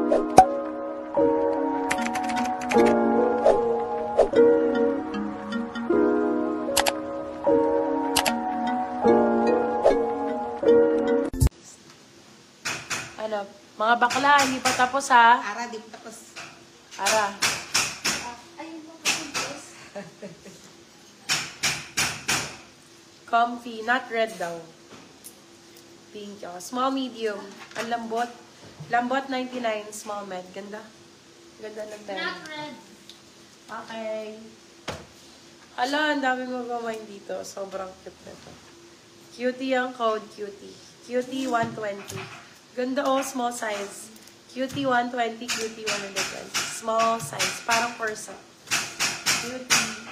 Ano, mga bakla, hindi pa tapos ha? Ara, di pa tapos. Ara. Ayun mo tapos. Comfy, not red daw. Pink, oh. Small, medium. Ang lambot. Lambot 99, small med. Ganda. Ganda ng tayo. Not red. Okay. Hala, ang dami mo gawin dito. Sobrang cute na ito. Cutie ang code, cutie. Cutie 120. Ganda oh, small size. Cutie 120, cutie 120. Small size. Parang person. Cutie.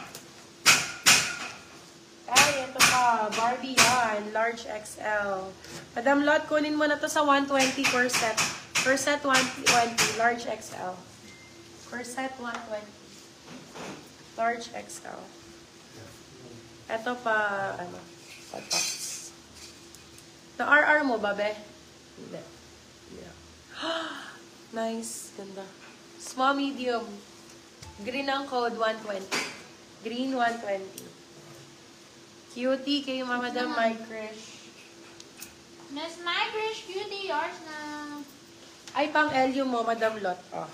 Ay, ito pa. Barbie yan. Large XL. Madam Lot, kunin mo na to sa 120 per set. Per set 120. Large XL. Per set 120. Large XL. Ito pa, ano, patox. Na-RR mo ba, be? Hindi. Yeah. Nice. Ganda. Small, medium. Green ang code, 120. Green, 120. Cutie kay Madam My Crush. Miss My Crush Cutie, yours na. Ay, pang LU mo, Madam Lot. Oh.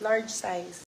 Large size.